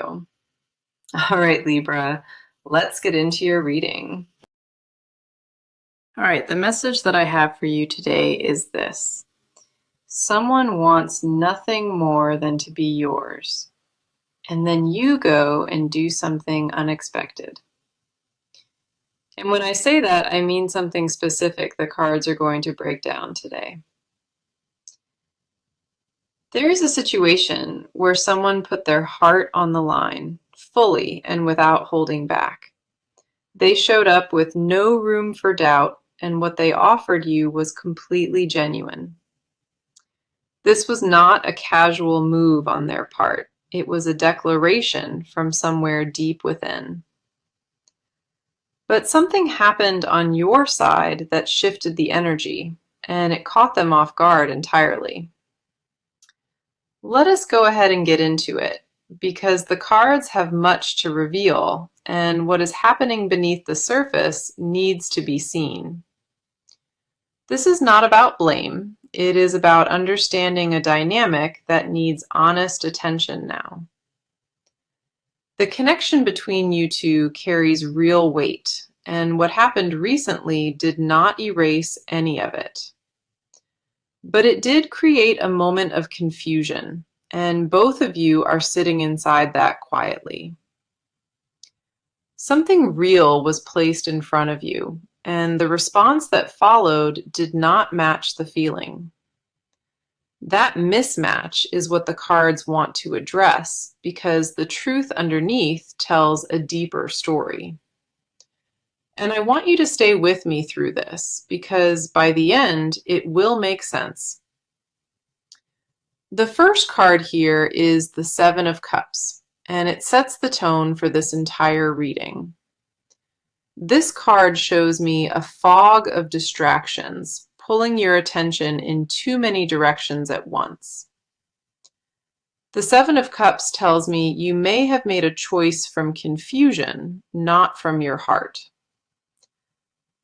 All right, Libra, let's get into your reading. All right, the message that I have for you today is this. Someone wants nothing more than to be yours, and then you go and do something unexpected. And when I say that, I mean something specific the cards are going to break down today. There is a situation where someone put their heart on the line, fully and without holding back. They showed up with no room for doubt, and what they offered you was completely genuine. This was not a casual move on their part. It was a declaration from somewhere deep within. But something happened on your side that shifted the energy, and it caught them off guard entirely. Let us go ahead and get into it, because the cards have much to reveal, and what is happening beneath the surface needs to be seen. This is not about blame. It is about understanding a dynamic that needs honest attention now. The connection between you two carries real weight, and what happened recently did not erase any of it. But it did create a moment of confusion, and both of you are sitting inside that quietly. Something real was placed in front of you, and the response that followed did not match the feeling. That mismatch is what the cards want to address, because the truth underneath tells a deeper story. And I want you to stay with me through this, because by the end, it will make sense. The first card here is the Seven of Cups, and it sets the tone for this entire reading. This card shows me a fog of distractions, pulling your attention in too many directions at once. The Seven of Cups tells me you may have made a choice from confusion, not from your heart.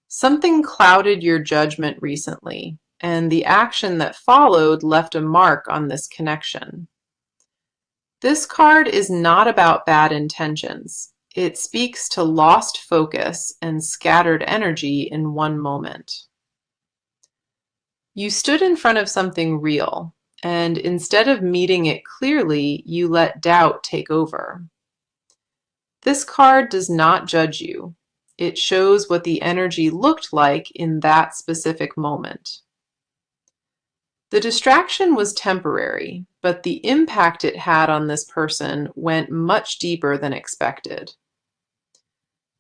Something clouded your judgment recently, and the action that followed left a mark on this connection. This card is not about bad intentions. It speaks to lost focus and scattered energy in one moment. You stood in front of something real, and instead of meeting it clearly, you let doubt take over. This card does not judge you. It shows what the energy looked like in that specific moment. The distraction was temporary, but the impact it had on this person went much deeper than expected.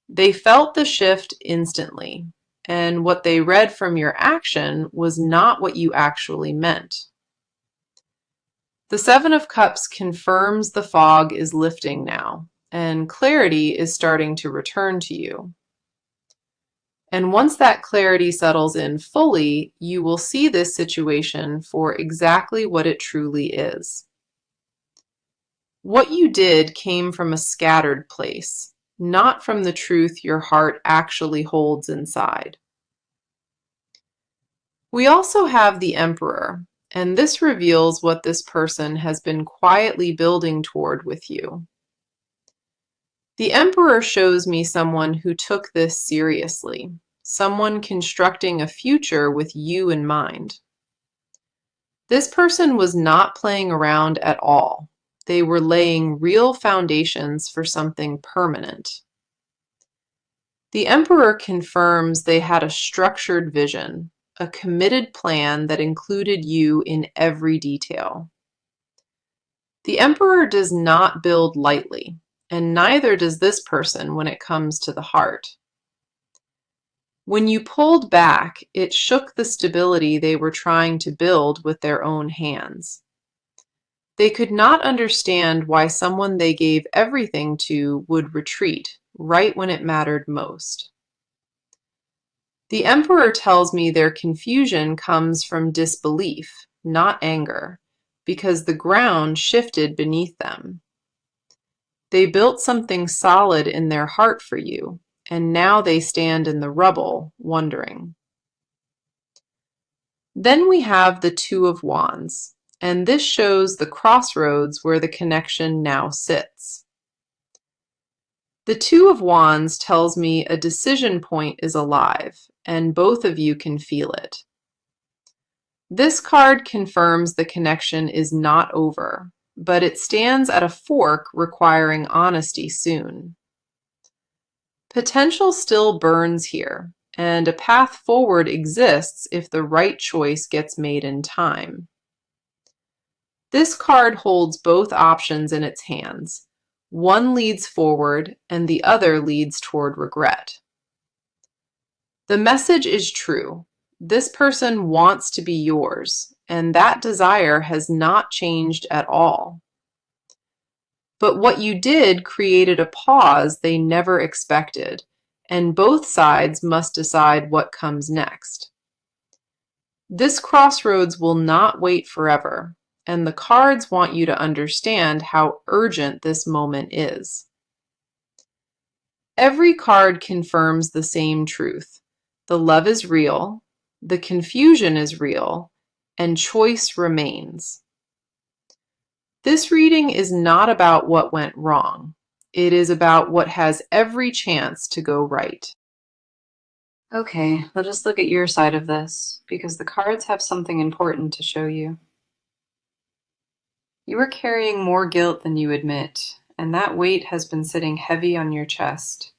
They felt the shift instantly, and what they read from your action was not what you actually meant. The Seven of Cups confirms the fog is lifting now, and clarity is starting to return to you. And once that clarity settles in fully, you will see this situation for exactly what it truly is. What you did came from a scattered place, not from the truth your heart actually holds inside. We also have the Emperor, and this reveals what this person has been quietly building toward with you. The Emperor shows me someone who took this seriously. Someone constructing a future with you in mind. This person was not playing around at all. They were laying real foundations for something permanent. The Emperor confirms they had a structured vision, a committed plan that included you in every detail. The Emperor does not build lightly, and neither does this person when it comes to the heart. When you pulled back, it shook the stability they were trying to build with their own hands. They could not understand why someone they gave everything to would retreat right when it mattered most. The Emperor tells me their confusion comes from disbelief, not anger, because the ground shifted beneath them. They built something solid in their heart for you, and now they stand in the rubble, wondering. Then we have the Two of Wands, and this shows the crossroads where the connection now sits. The Two of Wands tells me a decision point is alive, and both of you can feel it. This card confirms the connection is not over, but it stands at a fork requiring honesty soon. Potential still burns here, and a path forward exists if the right choice gets made in time. This card holds both options in its hands. One leads forward, and the other leads toward regret. The message is true. This person wants to be yours, and that desire has not changed at all. But what you did created a pause they never expected, and both sides must decide what comes next. This crossroads will not wait forever, and the cards want you to understand how urgent this moment is. Every card confirms the same truth. The love is real, the confusion is real, and choice remains. This reading is not about what went wrong. It is about what has every chance to go right. Okay, let us look at your side of this, because the cards have something important to show you. You are carrying more guilt than you admit, and that weight has been sitting heavy on your chest.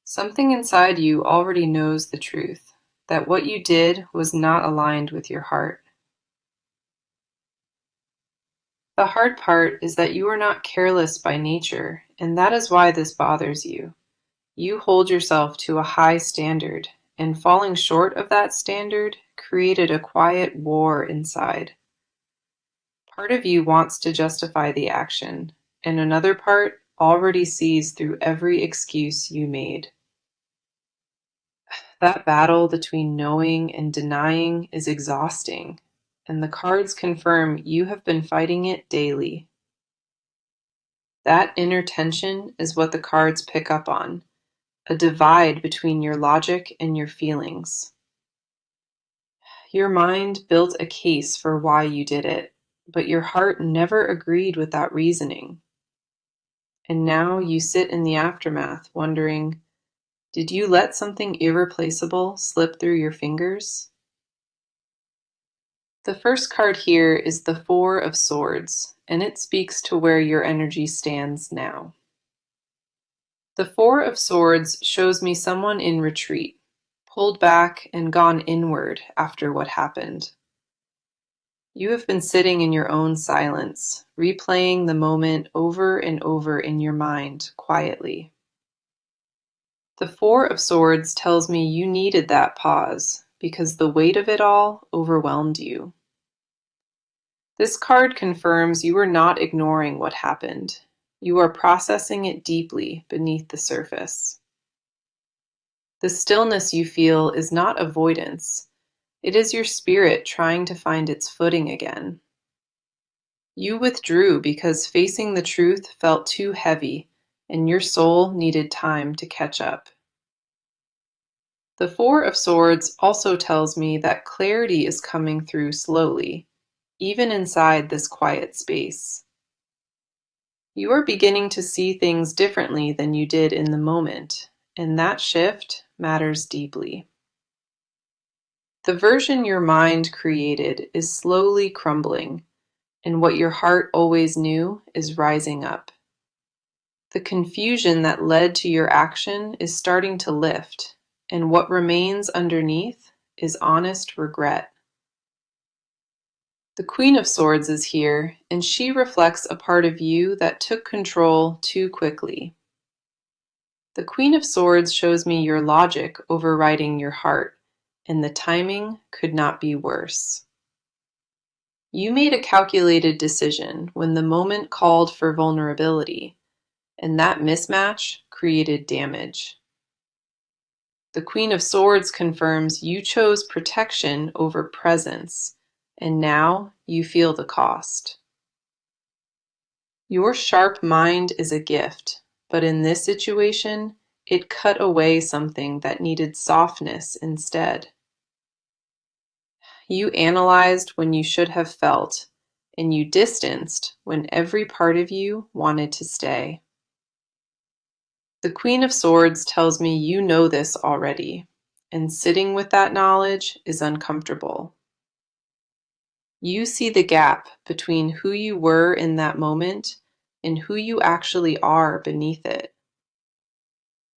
Something inside you already knows the truth, that what you did was not aligned with your heart. The hard part is that you are not careless by nature, and that is why this bothers you. You hold yourself to a high standard, and falling short of that standard created a quiet war inside. Part of you wants to justify the action, and another part already sees through every excuse you made. That battle between knowing and denying is exhausting, and the cards confirm you have been fighting it daily. That inner tension is what the cards pick up on, a divide between your logic and your feelings. Your mind built a case for why you did it, but your heart never agreed with that reasoning. And now you sit in the aftermath wondering, did you let something irreplaceable slip through your fingers? The first card here is the Four of Swords, and it speaks to where your energy stands now. The Four of Swords shows me someone in retreat, pulled back and gone inward after what happened. You have been sitting in your own silence, replaying the moment over and over in your mind quietly. The Four of Swords tells me you needed that pause because the weight of it all overwhelmed you. This card confirms you are not ignoring what happened. You are processing it deeply beneath the surface. The stillness you feel is not avoidance. It is your spirit trying to find its footing again. You withdrew because facing the truth felt too heavy, and your soul needed time to catch up. The Four of Swords also tells me that clarity is coming through slowly, even inside this quiet space. You are beginning to see things differently than you did in the moment, and that shift matters deeply. The version your mind created is slowly crumbling, and what your heart always knew is rising up. The confusion that led to your action is starting to lift, and what remains underneath is honest regret. The Queen of Swords is here, and she reflects a part of you that took control too quickly. The Queen of Swords shows me your logic overriding your heart, and the timing could not be worse. You made a calculated decision when the moment called for vulnerability, and that mismatch created damage. The Queen of Swords confirms you chose protection over presence, and now you feel the cost. Your sharp mind is a gift, but in this situation, it cut away something that needed softness instead. You analyzed when you should have felt, and you distanced when every part of you wanted to stay. The Queen of Swords tells me you know this already, and sitting with that knowledge is uncomfortable. You see the gap between who you were in that moment and who you actually are beneath it.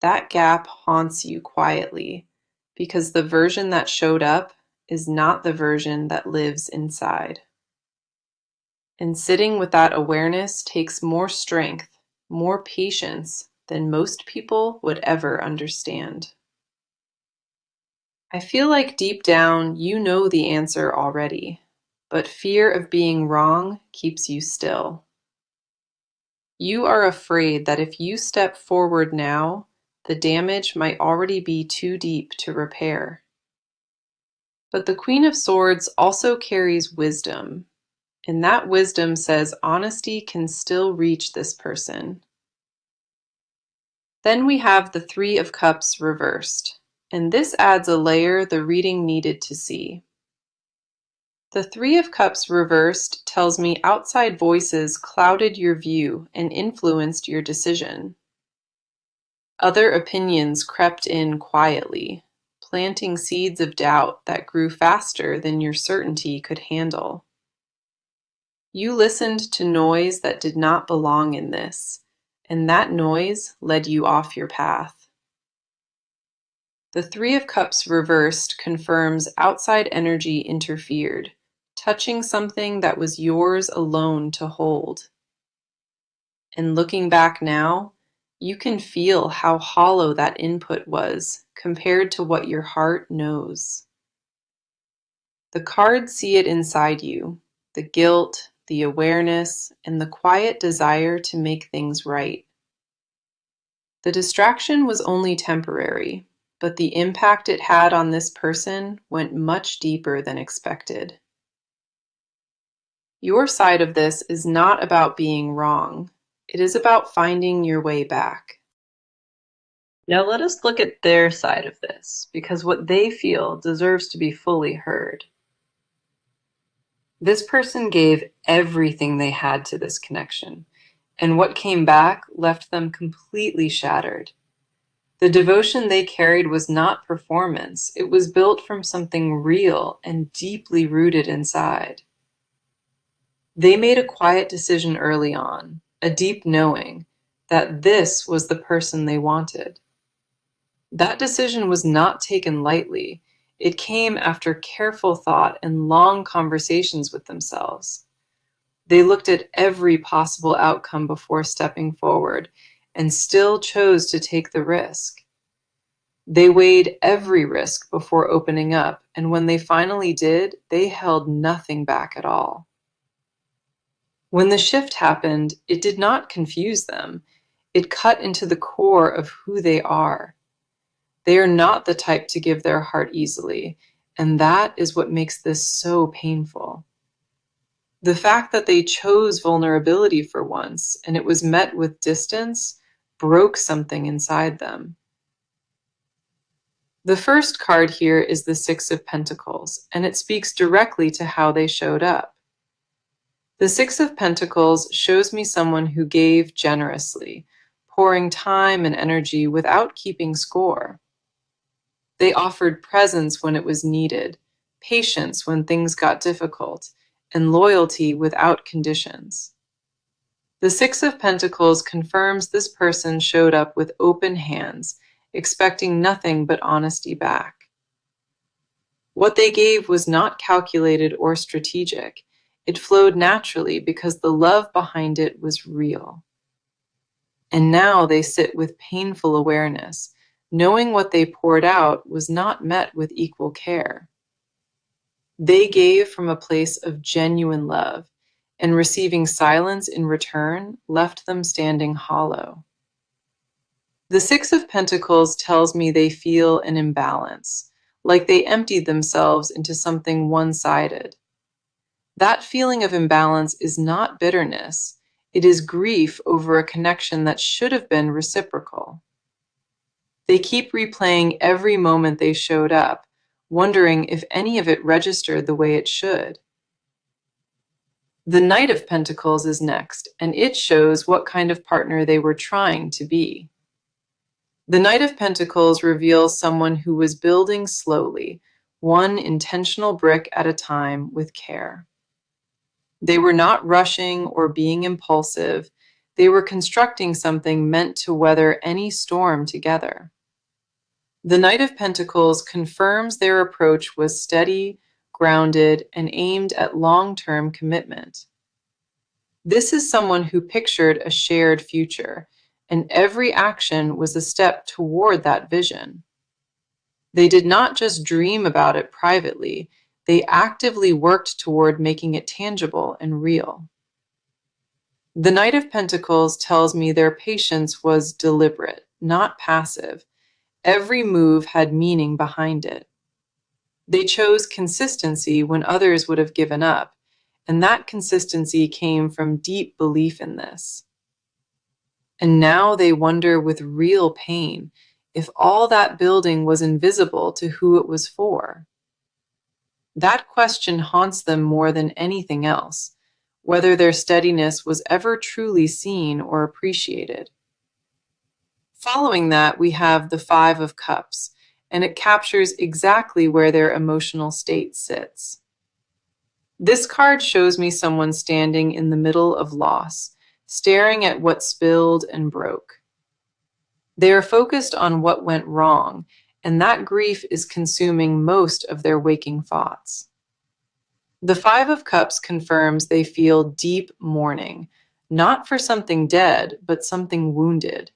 That gap haunts you quietly because the version that showed up is not the version that lives inside. And sitting with that awareness takes more strength, more patience than most people would ever understand. I feel like deep down you know the answer already, but fear of being wrong keeps you still. You are afraid that if you step forward now, the damage might already be too deep to repair. But the Queen of Swords also carries wisdom, and that wisdom says honesty can still reach this person. Then we have the Three of Cups reversed, and this adds a layer the reading needed to see. The Three of Cups reversed tells me outside voices clouded your view and influenced your decision. Other opinions crept in quietly, planting seeds of doubt that grew faster than your certainty could handle. You listened to noise that did not belong in this, and that noise led you off your path. The Three of Cups reversed confirms outside energy interfered, touching something that was yours alone to hold. And looking back now, you can feel how hollow that input was compared to what your heart knows. The cards see it inside you, the guilt, the awareness, and the quiet desire to make things right. The distraction was only temporary, but the impact it had on this person went much deeper than expected. Your side of this is not about being wrong. It is about finding your way back. Now let us look at their side of this, because what they feel deserves to be fully heard. This person gave everything they had to this connection, and what came back left them completely shattered. The devotion they carried was not performance. It was built from something real and deeply rooted inside. They made a quiet decision early on, a deep knowing that this was the person they wanted. That decision was not taken lightly. It came after careful thought and long conversations with themselves. They looked at every possible outcome before stepping forward and still chose to take the risk. They weighed every risk before opening up, and when they finally did, they held nothing back at all. When the shift happened, it did not confuse them. It cut into the core of who they are. They are not the type to give their heart easily, and that is what makes this so painful. The fact that they chose vulnerability for once, and it was met with distance, broke something inside them. The first card here is the Six of Pentacles, and it speaks directly to how they showed up. The Six of Pentacles shows me someone who gave generously, pouring time and energy without keeping score. They offered presence when it was needed, patience when things got difficult, and loyalty without conditions. The Six of Pentacles confirms this person showed up with open hands, expecting nothing but honesty back. What they gave was not calculated or strategic. It flowed naturally because the love behind it was real. And now they sit with painful awareness, knowing what they poured out was not met with equal care. They gave from a place of genuine love, and receiving silence in return left them standing hollow. The Six of Pentacles tells me they feel an imbalance, like they emptied themselves into something one-sided. That feeling of imbalance is not bitterness. It is grief over a connection that should have been reciprocal. They keep replaying every moment they showed up, wondering if any of it registered the way it should. The Knight of Pentacles is next, and it shows what kind of partner they were trying to be. The Knight of Pentacles reveals someone who was building slowly, one intentional brick at a time with care. They were not rushing or being impulsive. They were constructing something meant to weather any storm together. The Knight of Pentacles confirms their approach was steady, grounded, and aimed at long-term commitment. This is someone who pictured a shared future, and every action was a step toward that vision. They did not just dream about it privately, they actively worked toward making it tangible and real. The Knight of Pentacles tells me their patience was deliberate, not passive. Every move had meaning behind it. They chose consistency when others would have given up, and that consistency came from deep belief in this. And now they wonder with real pain if all that building was invisible to who it was for. That question haunts them more than anything else, whether their steadiness was ever truly seen or appreciated. Following that, we have the Five of Cups, and it captures exactly where their emotional state sits. This card shows me someone standing in the middle of loss, staring at what spilled and broke. They are focused on what went wrong, and that grief is consuming most of their waking thoughts. The Five of Cups confirms they feel deep mourning, not for something dead, but something wounded.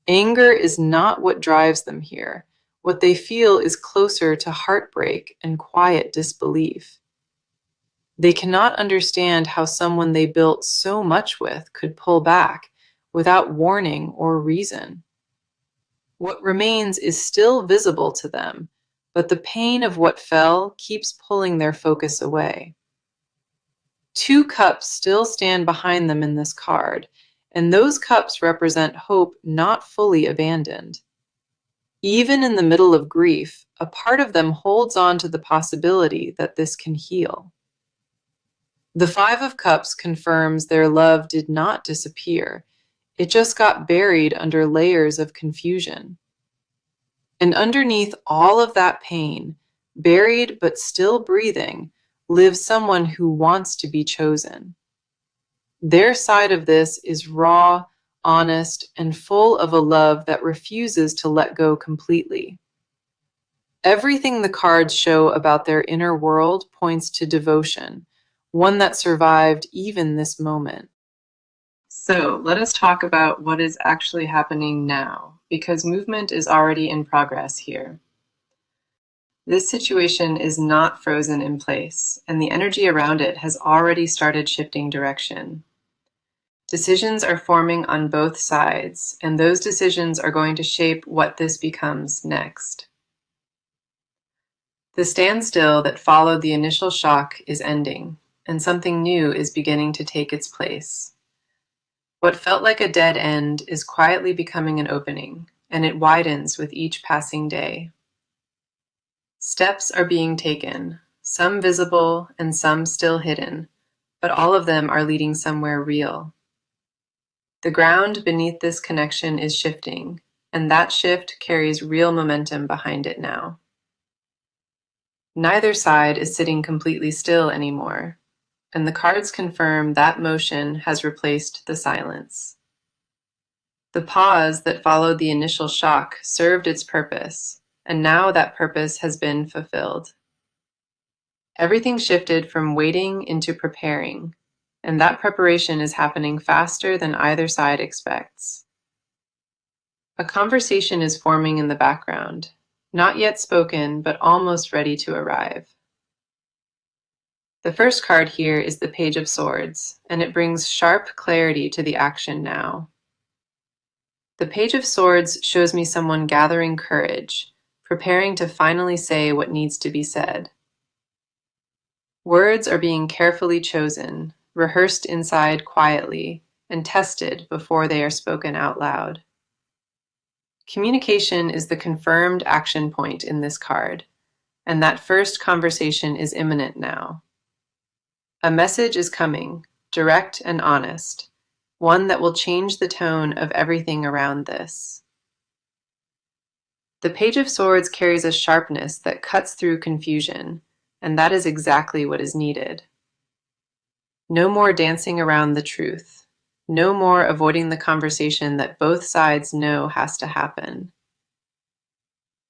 Anger is not what drives them here. What they feel is closer to heartbreak and quiet disbelief. They cannot understand how someone they built so much with could pull back without warning or reason. What remains is still visible to them, but the pain of what fell keeps pulling their focus away. Two cups still stand behind them in this card, and those cups represent hope not fully abandoned. Even in the middle of grief, a part of them holds on to the possibility that this can heal. The Five of Cups confirms their love did not disappear. It just got buried under layers of confusion. And underneath all of that pain, buried but still breathing, lives someone who wants to be chosen. Their side of this is raw, honest, and full of a love that refuses to let go completely. Everything the cards show about their inner world points to devotion, one that survived even this moment. So let us talk about what is actually happening now, because movement is already in progress here. This situation is not frozen in place, and the energy around it has already started shifting direction. Decisions are forming on both sides, and those decisions are going to shape what this becomes next. The standstill that followed the initial shock is ending, and something new is beginning to take its place. What felt like a dead end is quietly becoming an opening, and it widens with each passing day. Steps are being taken, some visible and some still hidden, but all of them are leading somewhere real. The ground beneath this connection is shifting, and that shift carries real momentum behind it now. Neither side is sitting completely still anymore, and the cards confirm that motion has replaced the silence. The pause that followed the initial shock served its purpose, and now that purpose has been fulfilled. Everything shifted from waiting into preparing, and that preparation is happening faster than either side expects. A conversation is forming in the background, not yet spoken, but almost ready to arrive. The first card here is the Page of Swords, and it brings sharp clarity to the action now. The Page of Swords shows me someone gathering courage, preparing to finally say what needs to be said. Words are being carefully chosen, rehearsed inside quietly, and tested before they are spoken out loud. Communication is the confirmed action point in this card, and that first conversation is imminent now. A message is coming, direct and honest, one that will change the tone of everything around this. The Page of Swords carries a sharpness that cuts through confusion, and that is exactly what is needed. No more dancing around the truth. No more avoiding the conversation that both sides know has to happen.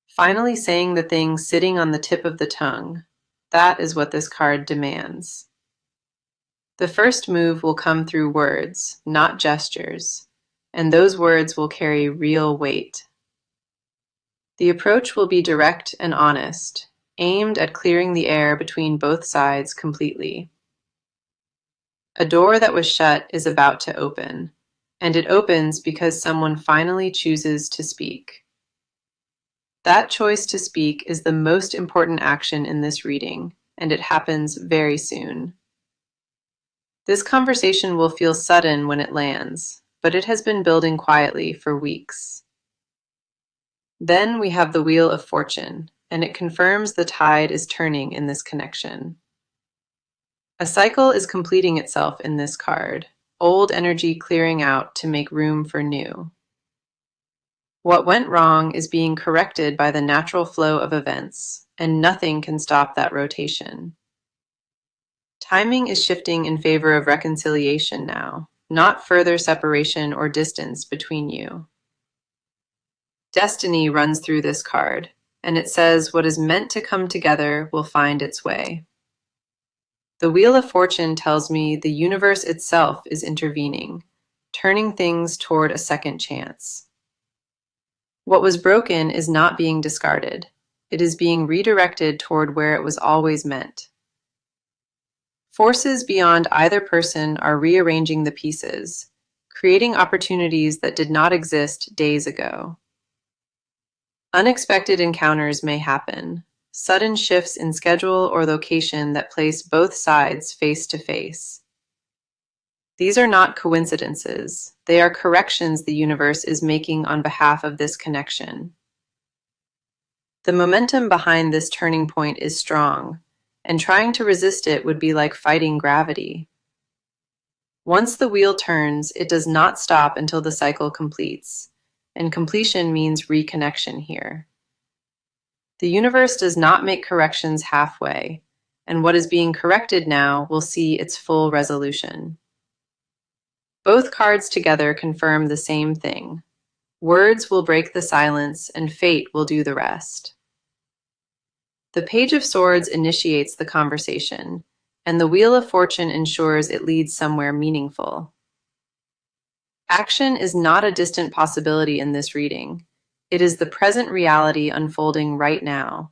Finally saying the thing sitting on the tip of the tongue. That is what this card demands. The first move will come through words, not gestures, and those words will carry real weight. The approach will be direct and honest, aimed at clearing the air between both sides completely. A door that was shut is about to open, and it opens because someone finally chooses to speak. That choice to speak is the most important action in this reading, and it happens very soon. This conversation will feel sudden when it lands, but it has been building quietly for weeks. Then we have the Wheel of Fortune, and it confirms the tide is turning in this connection. A cycle is completing itself in this card, old energy clearing out to make room for new. What went wrong is being corrected by the natural flow of events, and nothing can stop that rotation. Timing is shifting in favor of reconciliation now, not further separation or distance between you. Destiny runs through this card, and it says what is meant to come together will find its way. The Wheel of Fortune tells me the universe itself is intervening, turning things toward a second chance. What was broken is not being discarded. It is being redirected toward where it was always meant. Forces beyond either person are rearranging the pieces, creating opportunities that did not exist days ago. Unexpected encounters may happen, sudden shifts in schedule or location that place both sides face to face. These are not coincidences. They are corrections the universe is making on behalf of this connection. The momentum behind this turning point is strong, and trying to resist it would be like fighting gravity. Once the wheel turns, it does not stop until the cycle completes, and completion means reconnection here. The universe does not make corrections halfway, and what is being corrected now will see its full resolution. Both cards together confirm the same thing. Words will break the silence, and fate will do the rest. The Page of Swords initiates the conversation, and the Wheel of Fortune ensures it leads somewhere meaningful. Action is not a distant possibility in this reading. It is the present reality unfolding right now.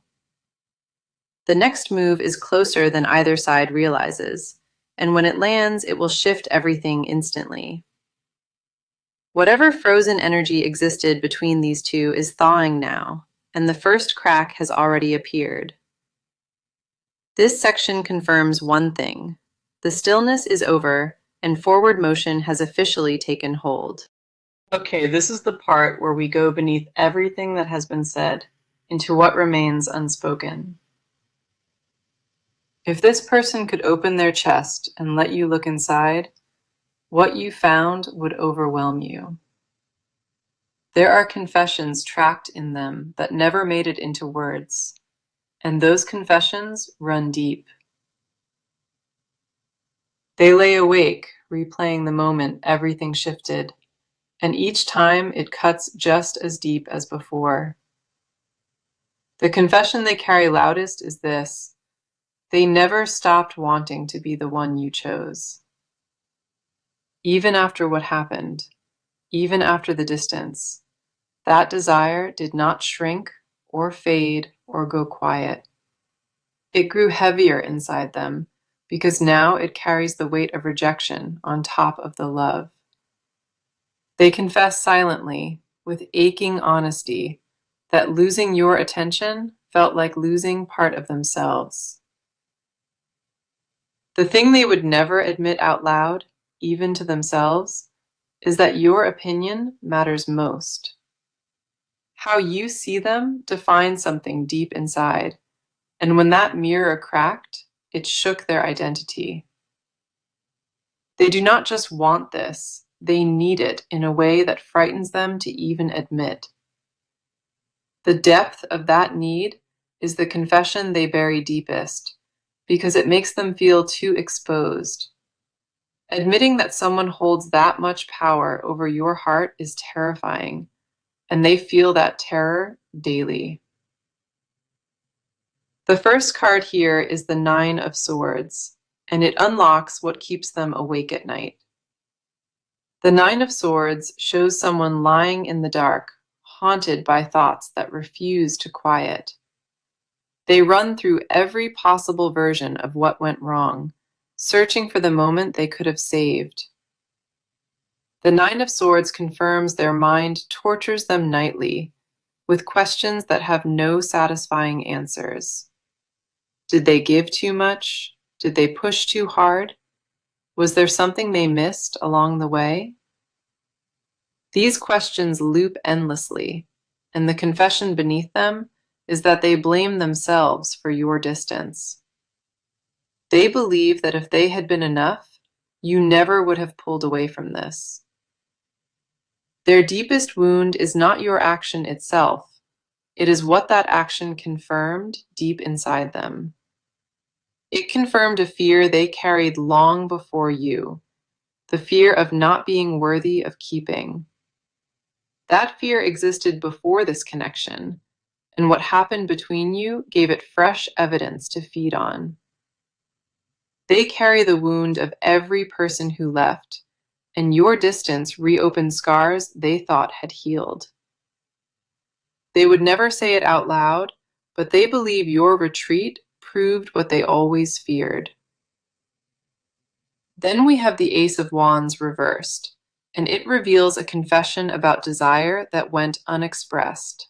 The next move is closer than either side realizes, and when it lands, it will shift everything instantly. Whatever frozen energy existed between these two is thawing now, and the first crack has already appeared. This section confirms one thing. The stillness is over, and forward motion has officially taken hold. Okay, this is the part where we go beneath everything that has been said into what remains unspoken. If this person could open their chest and let you look inside, what you found would overwhelm you. There are confessions tracked in them that never made it into words, and those confessions run deep. They lay awake, replaying the moment everything shifted, and each time it cuts just as deep as before. The confession they carry loudest is this: they never stopped wanting to be the one you chose. Even after what happened, even after the distance, that desire did not shrink or fade or go quiet. It grew heavier inside them because now it carries the weight of rejection on top of the love. They confess silently, with aching honesty, that losing your attention felt like losing part of themselves. The thing they would never admit out loud, even to themselves, is that your opinion matters most. How you see them defines something deep inside, and when that mirror cracked, it shook their identity. They do not just want this, they need it in a way that frightens them to even admit. The depth of that need is the confession they bury deepest, because it makes them feel too exposed. Admitting that someone holds that much power over your heart is terrifying, and they feel that terror daily. The first card here is the Nine of Swords, and it unlocks what keeps them awake at night. The Nine of Swords shows someone lying in the dark, haunted by thoughts that refuse to quiet. They run through every possible version of what went wrong, searching for the moment they could have saved. The Nine of Swords confirms their mind tortures them nightly with questions that have no satisfying answers. Did they give too much? Did they push too hard? Was there something they missed along the way? These questions loop endlessly, and the confession beneath them is that they blame themselves for your distance. They believe that if they had been enough, you never would have pulled away from this. Their deepest wound is not your action itself. It is what that action confirmed deep inside them. It confirmed a fear they carried long before you, the fear of not being worthy of keeping. That fear existed before this connection, and what happened between you gave it fresh evidence to feed on. They carry the wound of every person who left, and your distance reopened scars they thought had healed. They would never say it out loud, but they believe your retreat proved what they always feared. Then we have the Ace of Wands reversed, and it reveals a confession about desire that went unexpressed.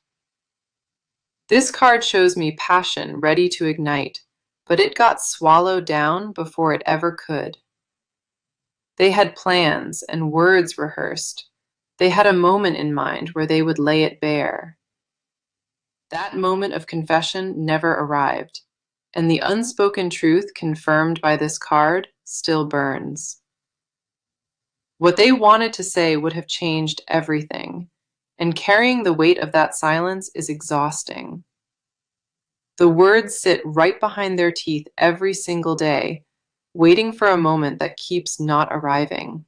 This card shows me passion ready to ignite, but it got swallowed down before it ever could. They had plans and words rehearsed. They had a moment in mind where they would lay it bare. That moment of confession never arrived, and the unspoken truth confirmed by this card still burns. What they wanted to say would have changed everything, and carrying the weight of that silence is exhausting. The words sit right behind their teeth every single day, waiting for a moment that keeps not arriving.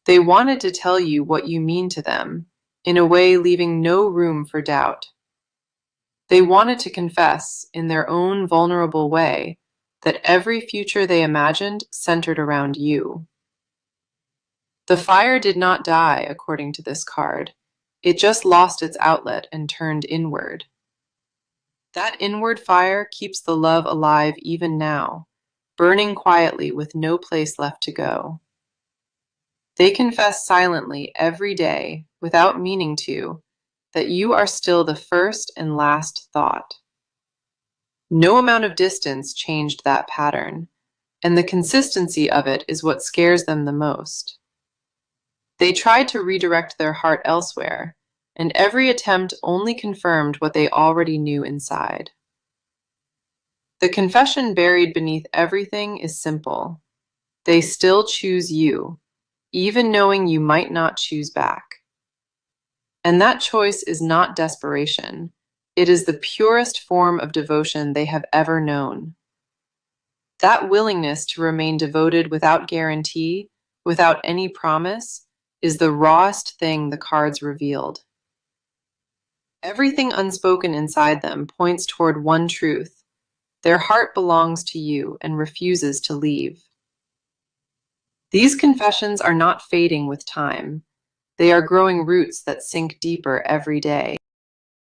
They wanted to tell you what you mean to them, in a way leaving no room for doubt. They wanted to confess, in their own vulnerable way, that every future they imagined centered around you. The fire did not die, according to this card. It just lost its outlet and turned inward. That inward fire keeps the love alive even now, burning quietly with no place left to go. They confess silently every day, without meaning to, that you are still the first and last thought. No amount of distance changed that pattern, and the consistency of it is what scares them the most. They tried to redirect their heart elsewhere, and every attempt only confirmed what they already knew inside. The confession buried beneath everything is simple. They still choose you, even knowing you might not choose back. And that choice is not desperation. It is the purest form of devotion they have ever known. That willingness to remain devoted without guarantee, without any promise, is the rawest thing the cards revealed. Everything unspoken inside them points toward one truth. Their heart belongs to you and refuses to leave. These confessions are not fading with time. They are growing roots that sink deeper every day.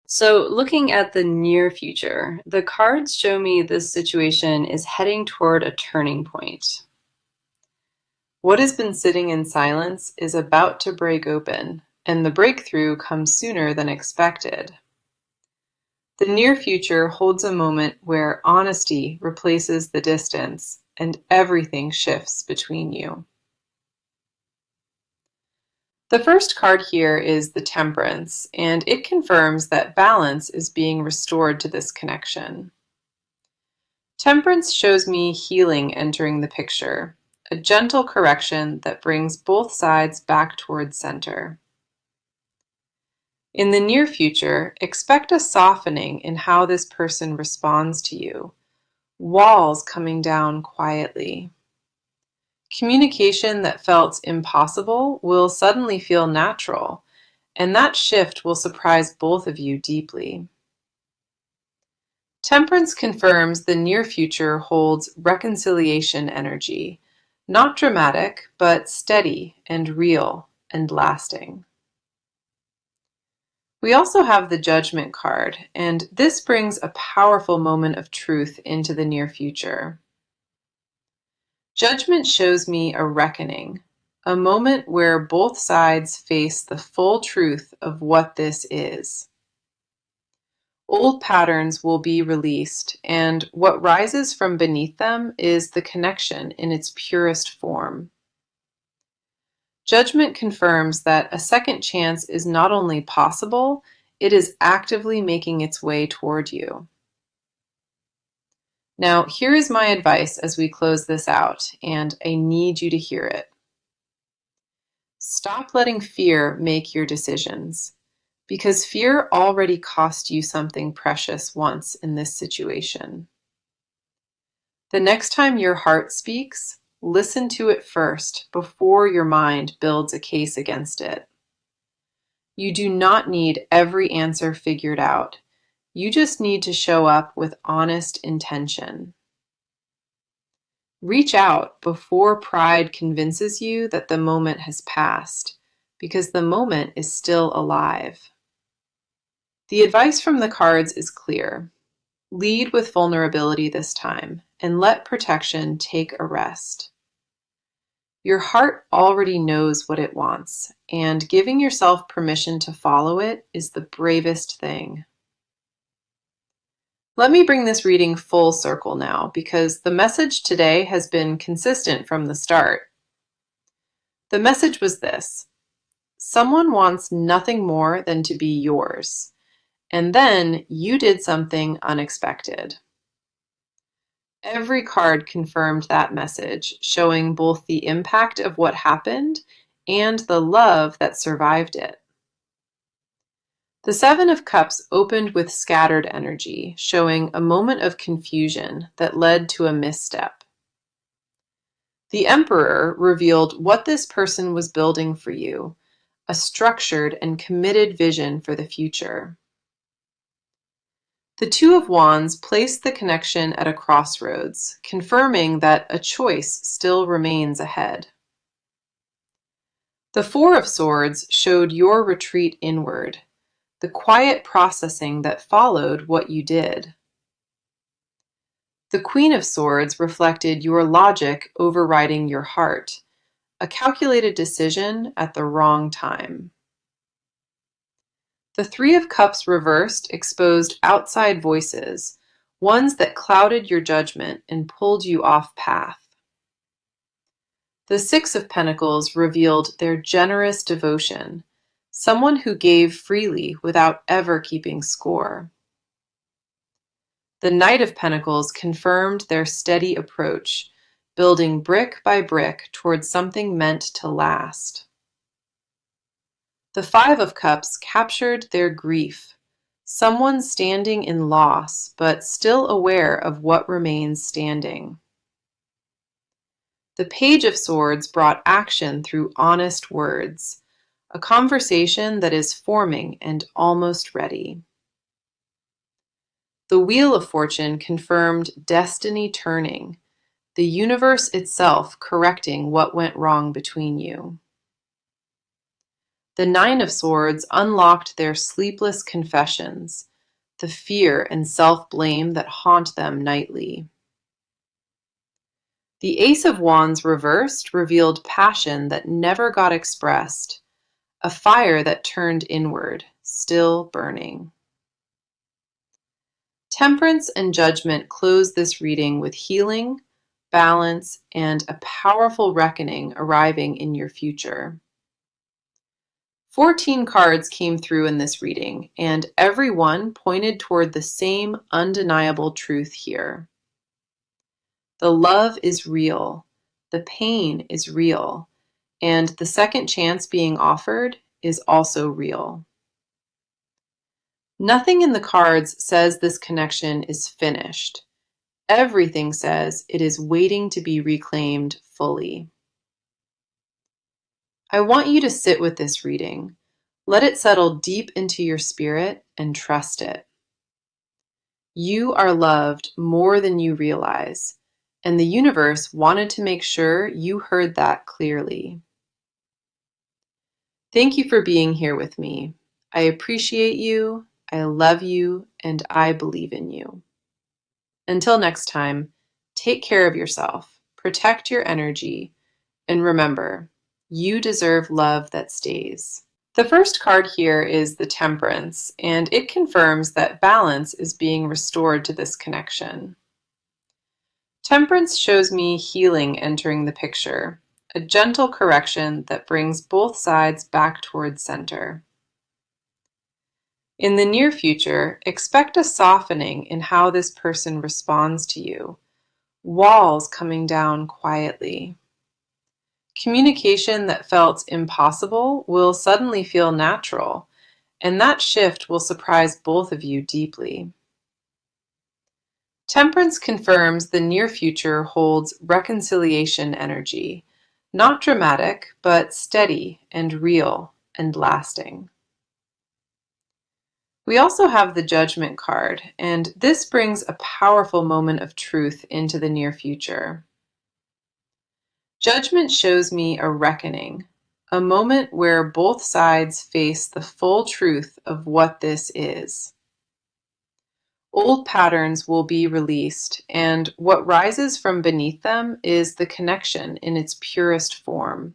So looking at the near future, the cards show me this situation is heading toward a turning point. What has been sitting in silence is about to break open, and the breakthrough comes sooner than expected. The near future holds a moment where honesty replaces the distance and everything shifts between you. The first card here is the Temperance, and it confirms that balance is being restored to this connection. Temperance shows me healing entering the picture, a gentle correction that brings both sides back toward center. In the near future, expect a softening in how this person responds to you, walls coming down quietly. Communication that felt impossible will suddenly feel natural, and that shift will surprise both of you deeply. Temperance confirms the near future holds reconciliation energy, not dramatic, but steady and real and lasting. We also have the Judgment card, and this brings a powerful moment of truth into the near future. Judgment shows me a reckoning, a moment where both sides face the full truth of what this is. Old patterns will be released, and what rises from beneath them is the connection in its purest form. Judgment confirms that a second chance is not only possible, it is actively making its way toward you. Now, here is my advice as we close this out, and I need you to hear it. Stop letting fear make your decisions, because fear already cost you something precious once in this situation. The next time your heart speaks, listen to it first before your mind builds a case against it. You do not need every answer figured out. You just need to show up with honest intention. Reach out before pride convinces you that the moment has passed, because the moment is still alive. The advice from the cards is clear. Lead with vulnerability this time, and let protection take a rest. Your heart already knows what it wants, and giving yourself permission to follow it is the bravest thing. Let me bring this reading full circle now, because the message today has been consistent from the start. The message was this: someone wants nothing more than to be yours, and then you did something unexpected. Every card confirmed that message, showing both the impact of what happened and the love that survived it. The Seven of Cups opened with scattered energy, showing a moment of confusion that led to a misstep. The Emperor revealed what this person was building for you, a structured and committed vision for the future. The Two of Wands placed the connection at a crossroads, confirming that a choice still remains ahead. The Four of Swords showed your retreat inward, the quiet processing that followed what you did. The Queen of Swords reflected your logic overriding your heart, a calculated decision at the wrong time. The Three of Cups reversed exposed outside voices, ones that clouded your judgment and pulled you off path. The Six of Pentacles revealed their generous devotion, someone who gave freely without ever keeping score. The Knight of Pentacles confirmed their steady approach, building brick by brick towards something meant to last. The Five of Cups captured their grief, someone standing in loss, but still aware of what remains standing. The Page of Swords brought action through honest words, a conversation that is forming and almost ready. The Wheel of Fortune confirmed destiny turning, the universe itself correcting what went wrong between you. The Nine of Swords unlocked their sleepless confessions, the fear and self-blame that haunt them nightly. The Ace of Wands reversed revealed passion that never got expressed, a fire that turned inward, still burning. Temperance and Judgment close this reading with healing, balance, and a powerful reckoning arriving in your future. 14 cards came through in this reading, and every one pointed toward the same undeniable truth here. The love is real, the pain is real, and the second chance being offered is also real. Nothing in the cards says this connection is finished. Everything says it is waiting to be reclaimed fully. I want you to sit with this reading. Let it settle deep into your spirit and trust it. You are loved more than you realize, and the universe wanted to make sure you heard that clearly. Thank you for being here with me. I appreciate you, I love you, and I believe in you. Until next time, take care of yourself, protect your energy, and remember, you deserve love that stays. The first card here is the Temperance, and it confirms that balance is being restored to this connection. Temperance shows me healing entering the picture, a gentle correction that brings both sides back towards center. In the near future, expect a softening in how this person responds to you, walls coming down quietly. Communication that felt impossible will suddenly feel natural, and that shift will surprise both of you deeply. Temperance confirms the near future holds reconciliation energy, not dramatic, but steady and real and lasting. We also have the Judgment card, and this brings a powerful moment of truth into the near future. Judgment shows me a reckoning, a moment where both sides face the full truth of what this is. Old patterns will be released, and what rises from beneath them is the connection in its purest form.